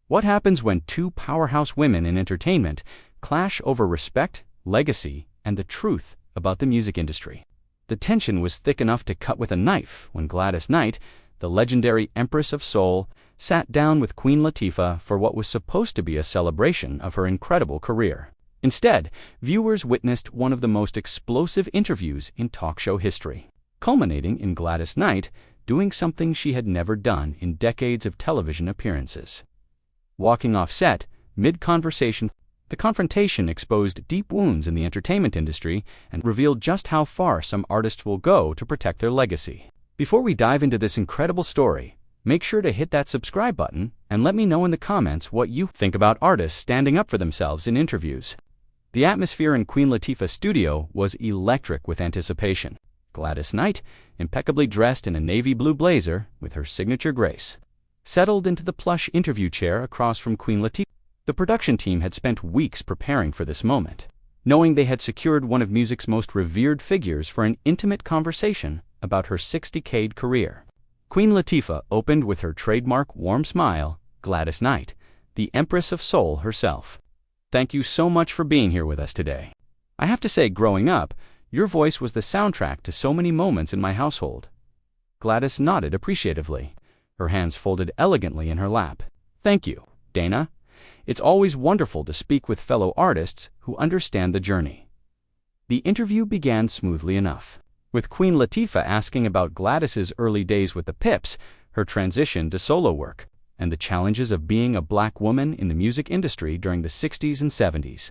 What happens when two powerhouse women in entertainment clash over respect, legacy, and the truth about the music industry? The tension was thick enough to cut with a knife when Gladys Knight, the legendary Empress of Soul, sat down with Queen Latifah for what was supposed to be a celebration of her incredible career. Instead, viewers witnessed one of the most explosive interviews in talk show history, culminating in Gladys Knight doing something she had never done in decades of television appearances. Walking off set, mid-conversation, the confrontation exposed deep wounds in the entertainment industry and revealed just how far some artists will go to protect their legacy. Before we dive into this incredible story, make sure to hit that subscribe button and let me know in the comments what you think about artists standing up for themselves in interviews. The atmosphere in Queen Latifah's studio was electric with anticipation. Gladys Knight, impeccably dressed in a navy blue blazer with her signature grace, settled into the plush interview chair across from Queen Latifah. The production team had spent weeks preparing for this moment, knowing they had secured one of music's most revered figures for an intimate conversation about her 6-decade career. Queen Latifah opened with her trademark warm smile. Gladys Knight, the Empress of Soul herself. Thank you so much for being here with us today. I have to say, growing up, your voice was the soundtrack to so many moments in my household. Gladys nodded appreciatively, her hands folded elegantly in her lap. Thank you, Dana. It's always wonderful to speak with fellow artists who understand the journey. The interview began smoothly enough, with Queen Latifah asking about Gladys's early days with the Pips, her transition to solo work, and the challenges of being a black woman in the music industry during the 60s and 70s.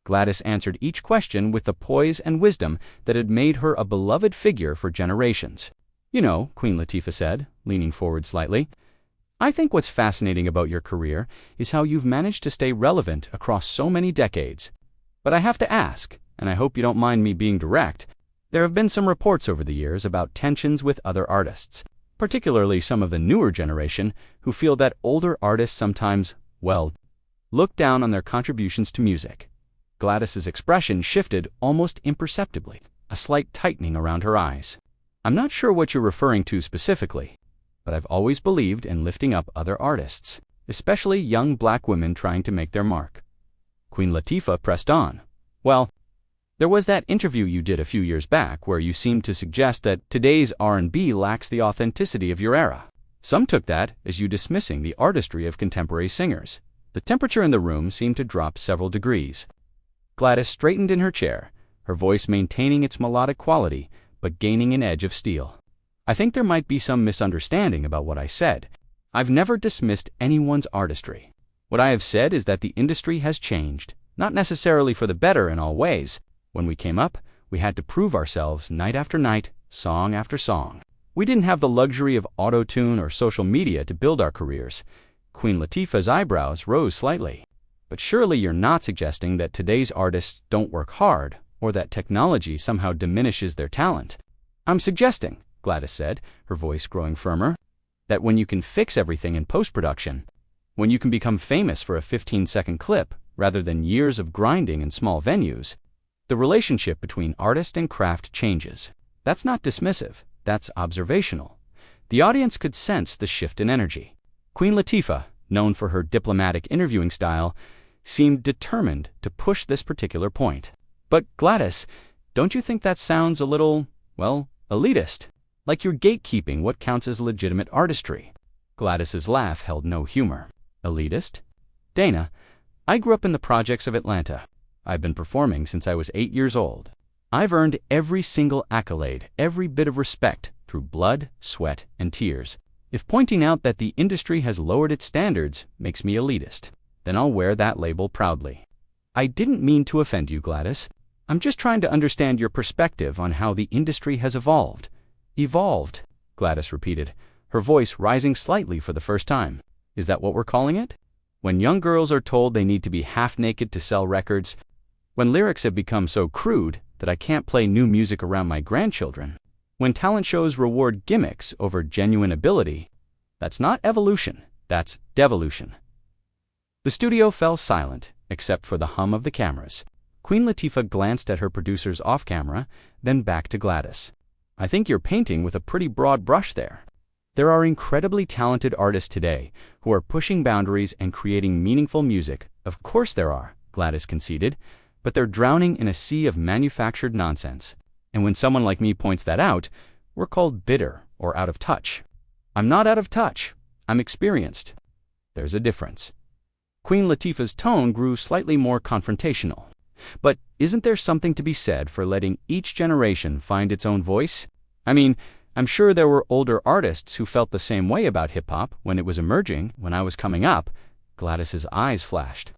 Gladys answered each question with the poise and wisdom that had made her a beloved figure for generations. You know, Queen Latifah said, leaning forward slightly, I think what's fascinating about your career is how you've managed to stay relevant across so many decades. But I have to ask, and I hope you don't mind me being direct, there have been some reports over the years about tensions with other artists, particularly some of the newer generation who feel that older artists sometimes, well, look down on their contributions to music. Gladys's expression shifted almost imperceptibly, a slight tightening around her eyes. I'm not sure what you're referring to specifically, but I've always believed in lifting up other artists, especially young black women trying to make their mark. Queen Latifah pressed on. Well, there was that interview you did a few years back where you seemed to suggest that today's R&B lacks the authenticity of your era. Some took that as you dismissing the artistry of contemporary singers. The temperature in the room seemed to drop several degrees. Gladys straightened in her chair, her voice maintaining its melodic quality, but gaining an edge of steel. I think there might be some misunderstanding about what I said. I've never dismissed anyone's artistry. What I have said is that the industry has changed, not necessarily for the better in all ways. When we came up, we had to prove ourselves night after night, song after song. We didn't have the luxury of auto-tune or social media to build our careers. Queen Latifah's eyebrows rose slightly. But surely you're not suggesting that today's artists don't work hard, or that technology somehow diminishes their talent. I'm suggesting, Gladys said, her voice growing firmer, that when you can fix everything in post-production, when you can become famous for a 15-second clip rather than years of grinding in small venues, the relationship between artist and craft changes. That's not dismissive, that's observational. The audience could sense the shift in energy. Queen Latifah, known for her diplomatic interviewing style, seemed determined to push this particular point. But Gladys, don't you think that sounds a little, well, elitist? Like you're gatekeeping what counts as legitimate artistry? Gladys's laugh held no humor. Elitist? Dana, I grew up in the projects of Atlanta. I've been performing since I was 8 years old. I've earned every single accolade, every bit of respect, through blood, sweat, and tears. If pointing out that the industry has lowered its standards makes me elitist, then I'll wear that label proudly. I didn't mean to offend you, Gladys. I'm just trying to understand your perspective on how the industry has evolved. Evolved, Gladys repeated, her voice rising slightly for the first time. Is that what we're calling it? When young girls are told they need to be half naked to sell records, when lyrics have become so crude that I can't play new music around my grandchildren, when talent shows reward gimmicks over genuine ability, that's not evolution, that's devolution. The studio fell silent, except for the hum of the cameras. Queen Latifah glanced at her producers off camera, then back to Gladys. I think you're painting with a pretty broad brush there. There are incredibly talented artists today who are pushing boundaries and creating meaningful music. Of course there are, Gladys conceded, but they're drowning in a sea of manufactured nonsense. And when someone like me points that out, we're called bitter or out of touch. I'm not out of touch. I'm experienced. There's a difference. Queen Latifah's tone grew slightly more confrontational. But isn't there something to be said for letting each generation find its own voice? I mean, I'm sure there were older artists who felt the same way about hip-hop when it was emerging, when I was coming up. Gladys's eyes flashed.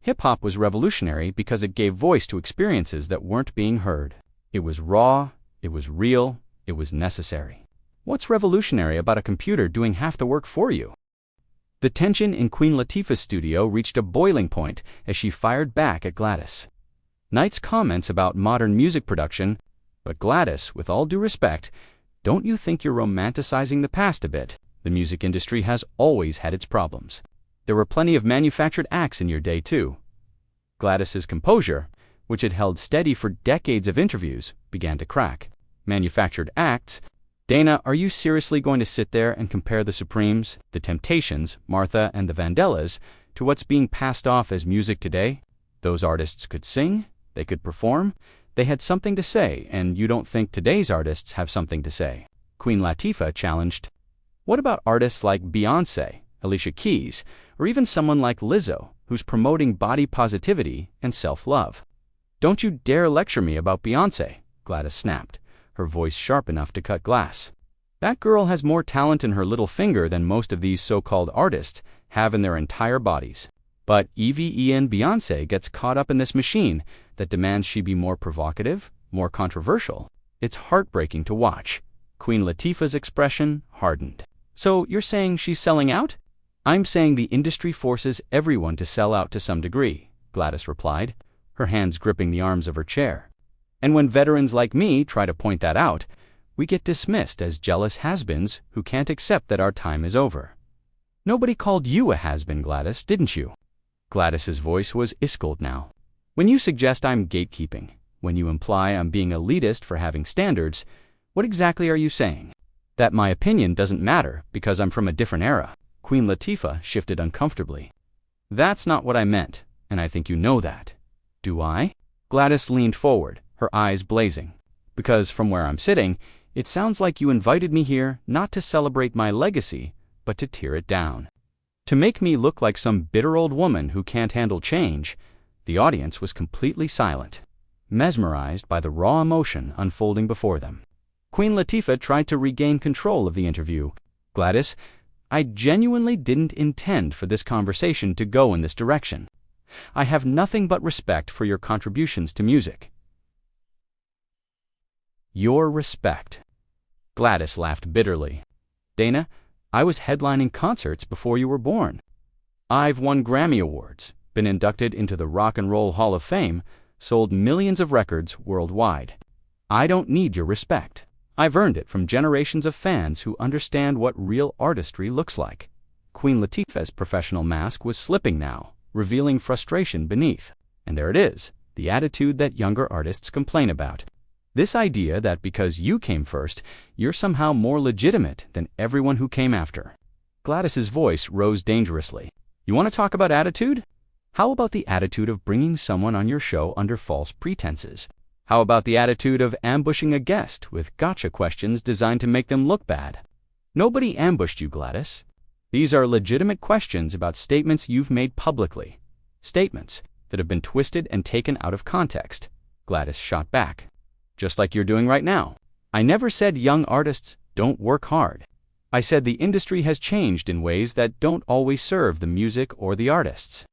Hip-hop was revolutionary because it gave voice to experiences that weren't being heard. It was raw, it was real, it was necessary. What's revolutionary about a computer doing half the work for you? The tension in Queen Latifah's studio reached a boiling point as she fired back at Gladys. Knight's comments about modern music production, but Gladys, with all due respect, don't you think you're romanticizing the past a bit? The music industry has always had its problems. There were plenty of manufactured acts in your day, too. Gladys's composure, which had held steady for decades of interviews, began to crack. Manufactured acts? Dana, are you seriously going to sit there and compare the Supremes, the Temptations, Martha, and the Vandellas to what's being passed off as music today? Those artists could sing, they could perform, they had something to say, and you don't think today's artists have something to say. Queen Latifah challenged, what about artists like Beyoncé, Alicia Keys, or even someone like Lizzo, who's promoting body positivity and self-love? Don't you dare lecture me about Beyoncé, Gladys snapped, her voice sharp enough to cut glass. That girl has more talent in her little finger than most of these so-called artists have in their entire bodies. But even Beyoncé gets caught up in this machine that demands she be more provocative, more controversial. It's heartbreaking to watch. Queen Latifah's expression hardened. So you're saying she's selling out? I'm saying the industry forces everyone to sell out to some degree, Gladys replied, her hands gripping the arms of her chair. And when veterans like me try to point that out, we get dismissed as jealous has-beens who can't accept that our time is over. Nobody called you a has-been, Gladys, didn't you? Gladys's voice was iscold now. When you suggest I'm gatekeeping, when you imply I'm being elitist for having standards, what exactly are you saying? That my opinion doesn't matter because I'm from a different era. Queen Latifah shifted uncomfortably. That's not what I meant, and I think you know that. Do I? Gladys leaned forward, her eyes blazing. Because from where I'm sitting, it sounds like you invited me here not to celebrate my legacy, but to tear it down. To make me look like some bitter old woman who can't handle change. The audience was completely silent, mesmerized by the raw emotion unfolding before them. Queen Latifah tried to regain control of the interview. Gladys, I genuinely didn't intend for this conversation to go in this direction. I have nothing but respect for your contributions to music. Your respect. Gladys laughed bitterly. Dana, I was headlining concerts before you were born. I've won Grammy Awards, been inducted into the Rock and Roll Hall of Fame, sold millions of records worldwide. I don't need your respect. I've earned it from generations of fans who understand what real artistry looks like. Queen Latifah's professional mask was slipping now, revealing frustration beneath. And there it is, the attitude that younger artists complain about. This idea that because you came first, you're somehow more legitimate than everyone who came after. Gladys's voice rose dangerously. You want to talk about attitude? How about the attitude of bringing someone on your show under false pretenses? How about the attitude of ambushing a guest with gotcha questions designed to make them look bad? Nobody ambushed you, Gladys. These are legitimate questions about statements you've made publicly. Statements that have been twisted and taken out of context. Gladys shot back. Just like you're doing right now. I never said young artists don't work hard. I said the industry has changed in ways that don't always serve the music or the artists.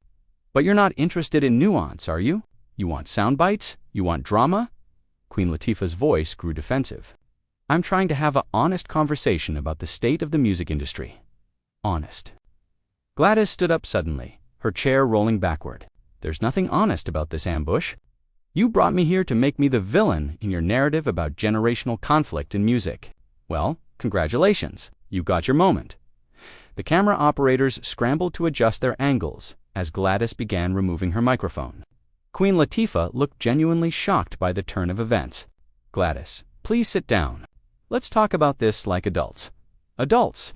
But you're not interested in nuance, are you? You want sound bites? You want drama? Queen Latifah's voice grew defensive. I'm trying to have an honest conversation about the state of the music industry. Honest. Gladys stood up suddenly, her chair rolling backward. There's nothing honest about this ambush. You brought me here to make me the villain in your narrative about generational conflict in music. Well, congratulations, you got your moment. The camera operators scrambled to adjust their angles as Gladys began removing her microphone. Queen Latifah looked genuinely shocked by the turn of events. Gladys, please sit down. Let's talk about this like adults. Adults.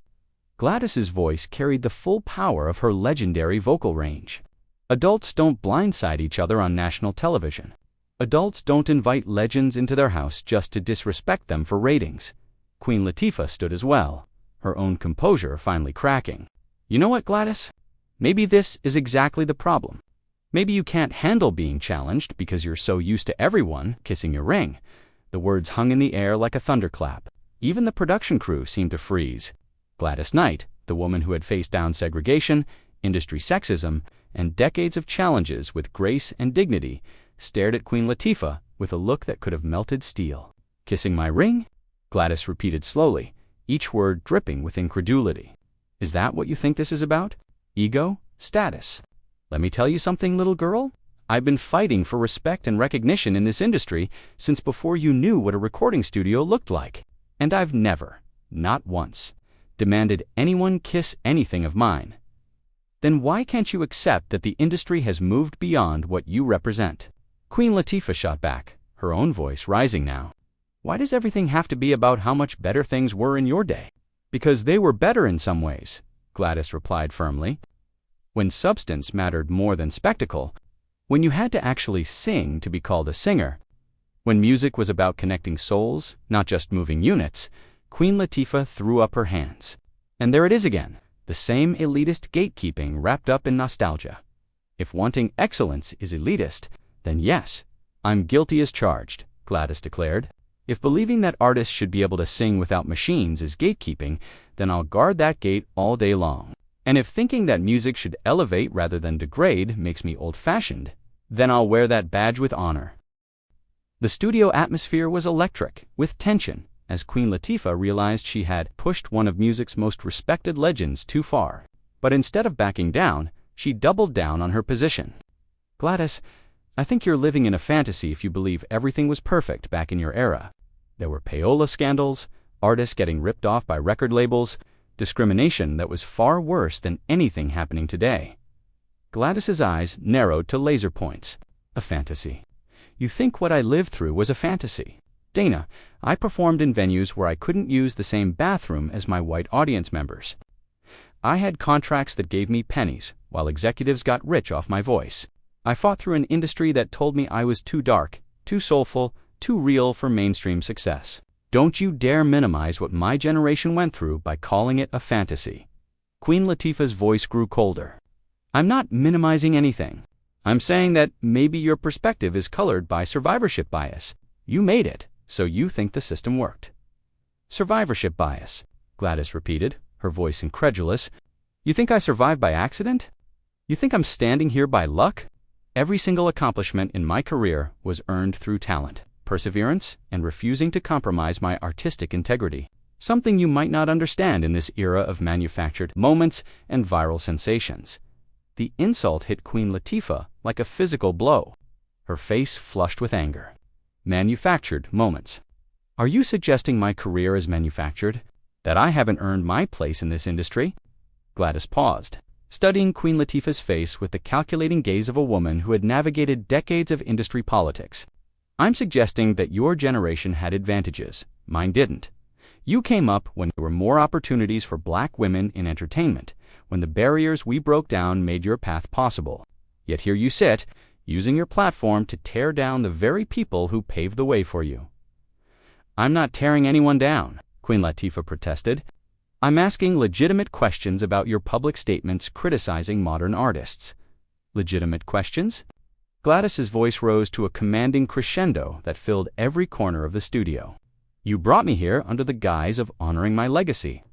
Gladys's voice carried the full power of her legendary vocal range. Adults don't blindside each other on national television. Adults don't invite legends into their house just to disrespect them for ratings. Queen Latifah stood as well, her own composure finally cracking. You know what, Gladys? Maybe this is exactly the problem. Maybe you can't handle being challenged because you're so used to everyone kissing your ring. The words hung in the air like a thunderclap. Even the production crew seemed to freeze. Gladys Knight, the woman who had faced down segregation, industry sexism, and decades of challenges with grace and dignity, stared at Queen Latifah with a look that could have melted steel. Kissing my ring? Gladys repeated slowly, each word dripping with incredulity. Is that what you think this is about? Ego? Status? Let me tell you something, little girl. I've been fighting for respect and recognition in this industry since before you knew what a recording studio looked like. And I've never, not once, demanded anyone kiss anything of mine. Then why can't you accept that the industry has moved beyond what you represent? Queen Latifah shot back, her own voice rising now. Why does everything have to be about how much better things were in your day? Because they were better in some ways, Gladys replied firmly. When substance mattered more than spectacle, when you had to actually sing to be called a singer, when music was about connecting souls, not just moving units, Queen Latifah threw up her hands. And there it is again, the same elitist gatekeeping wrapped up in nostalgia. If wanting excellence is elitist, then yes, I'm guilty as charged, Gladys declared. If believing that artists should be able to sing without machines is gatekeeping, then I'll guard that gate all day long. And if thinking that music should elevate rather than degrade makes me old-fashioned, then I'll wear that badge with honor. The studio atmosphere was electric, with tension, as Queen Latifah realized she had pushed one of music's most respected legends too far. But instead of backing down, she doubled down on her position. Gladys, I think you're living in a fantasy if you believe everything was perfect back in your era. There were payola scandals, artists getting ripped off by record labels, discrimination that was far worse than anything happening today. Gladys's eyes narrowed to laser points. A fantasy. You think what I lived through was a fantasy? Dana, I performed in venues where I couldn't use the same bathroom as my white audience members. I had contracts that gave me pennies, while executives got rich off my voice. I fought through an industry that told me I was too dark, too soulful, too real for mainstream success. Don't you dare minimize what my generation went through by calling it a fantasy. Queen Latifah's voice grew colder. I'm not minimizing anything. I'm saying that maybe your perspective is colored by survivorship bias. You made it, so you think the system worked. Survivorship bias, Gladys repeated, her voice incredulous. You think I survived by accident? You think I'm standing here by luck? Every single accomplishment in my career was earned through talent, perseverance, and refusing to compromise my artistic integrity. Something you might not understand in this era of manufactured moments and viral sensations. The insult hit Queen Latifah like a physical blow. Her face flushed with anger. Manufactured moments. Are you suggesting my career is manufactured? That I haven't earned my place in this industry? Gladys paused, studying Queen Latifah's face with the calculating gaze of a woman who had navigated decades of industry politics. I'm suggesting that your generation had advantages. Mine didn't. You came up when there were more opportunities for black women in entertainment, when the barriers we broke down made your path possible. Yet here you sit, using your platform to tear down the very people who paved the way for you. I'm not tearing anyone down, Queen Latifah protested. I'm asking legitimate questions about your public statements criticizing modern artists. Legitimate questions? Gladys's voice rose to a commanding crescendo that filled every corner of the studio. You brought me here under the guise of honoring my legacy,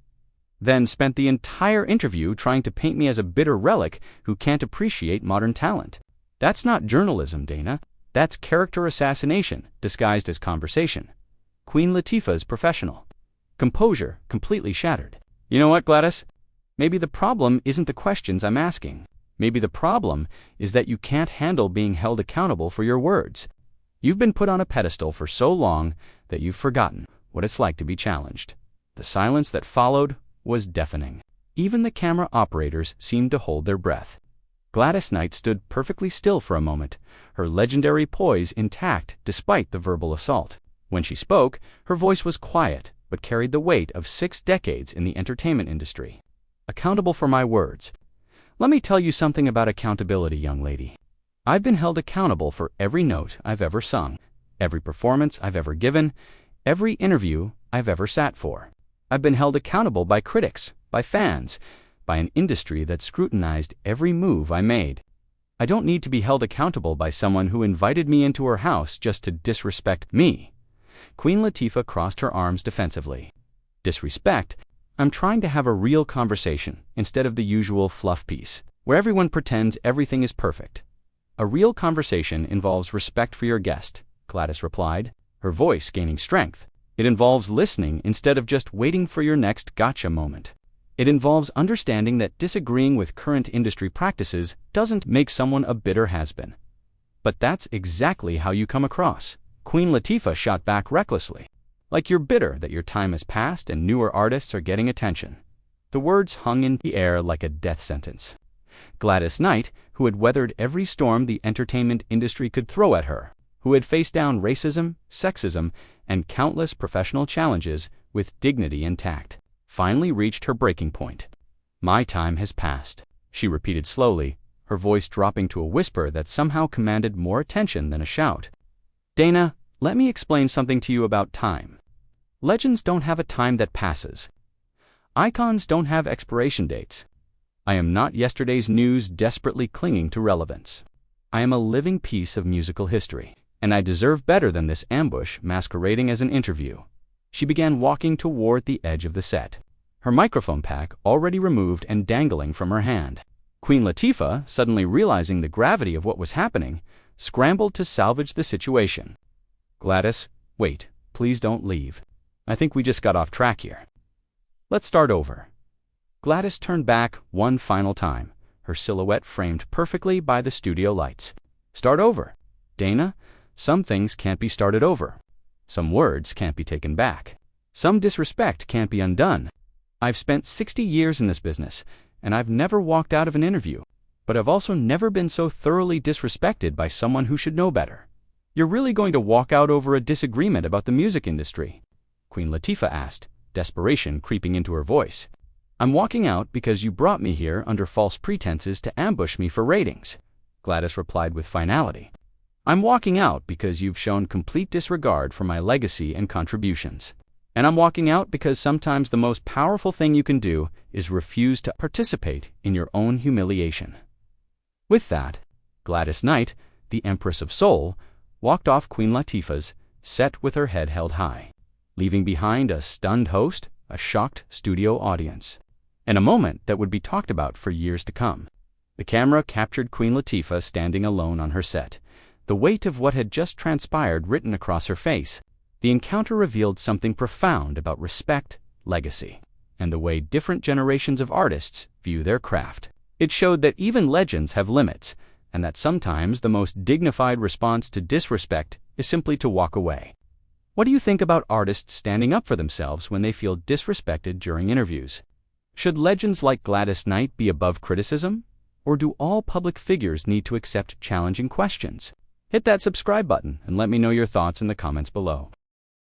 then spent the entire interview trying to paint me as a bitter relic who can't appreciate modern talent. That's not journalism, Dana. That's character assassination disguised as conversation. Queen Latifah's professional. Composure completely shattered. You know what, Gladys? Maybe the problem isn't the questions I'm asking. Maybe the problem is that you can't handle being held accountable for your words. You've been put on a pedestal for so long that you've forgotten what it's like to be challenged. The silence that followed was deafening. Even the camera operators seemed to hold their breath. Gladys Knight stood perfectly still for a moment, her legendary poise intact despite the verbal assault. When she spoke, her voice was quiet, but carried the weight of 6 decades in the entertainment industry. Accountable for my words. Let me tell you something about accountability, young lady. I've been held accountable for every note I've ever sung, every performance I've ever given, every interview I've ever sat for. I've been held accountable by critics, by fans, by an industry that scrutinized every move I made. I don't need to be held accountable by someone who invited me into her house just to disrespect me. Queen Latifah crossed her arms defensively. Disrespect? I'm trying to have a real conversation instead of the usual fluff piece, where everyone pretends everything is perfect. A real conversation involves respect for your guest, Gladys replied, her voice gaining strength. It involves listening instead of just waiting for your next gotcha moment. It involves understanding that disagreeing with current industry practices doesn't make someone a bitter has-been. But that's exactly how you come across. Queen Latifah shot back recklessly. Like you're bitter that your time has passed and newer artists are getting attention. The words hung in the air like a death sentence. Gladys Knight, who had weathered every storm the entertainment industry could throw at her, who had faced down racism, sexism, and countless professional challenges with dignity and tact, finally reached her breaking point. My time has passed, she repeated slowly, her voice dropping to a whisper that somehow commanded more attention than a shout. Dana, let me explain something to you about time. Legends don't have a time that passes. Icons don't have expiration dates. I am not yesterday's news desperately clinging to relevance. I am a living piece of musical history, and I deserve better than this ambush masquerading as an interview. She began walking toward the edge of the set, her microphone pack already removed and dangling from her hand. Queen Latifah, suddenly realizing the gravity of what was happening, scrambled to salvage the situation. Gladys, wait, please don't leave. I think we just got off track here. Let's start over. Gladys turned back one final time, her silhouette framed perfectly by the studio lights. Start over. Dana, some things can't be started over. Some words can't be taken back. Some disrespect can't be undone. I've spent 60 years in this business, and I've never walked out of an interview, but I've also never been so thoroughly disrespected by someone who should know better. You're really going to walk out over a disagreement about the music industry? Queen Latifah asked, desperation creeping into her voice. I'm walking out because you brought me here under false pretenses to ambush me for ratings, Gladys replied with finality. I'm walking out because you've shown complete disregard for my legacy and contributions. And I'm walking out because sometimes the most powerful thing you can do is refuse to participate in your own humiliation. With that, Gladys Knight, the Empress of Soul, walked off Queen Latifah's set with her head held high, leaving behind a stunned host, a shocked studio audience, and a moment that would be talked about for years to come. The camera captured Queen Latifah standing alone on her set, the weight of what had just transpired written across her face. The encounter revealed something profound about respect, legacy, and the way different generations of artists view their craft. It showed that even legends have limits, and that sometimes the most dignified response to disrespect is simply to walk away. What do you think about artists standing up for themselves when they feel disrespected during interviews? Should legends like Gladys Knight be above criticism? Or do all public figures need to accept challenging questions? Hit that subscribe button and let me know your thoughts in the comments below.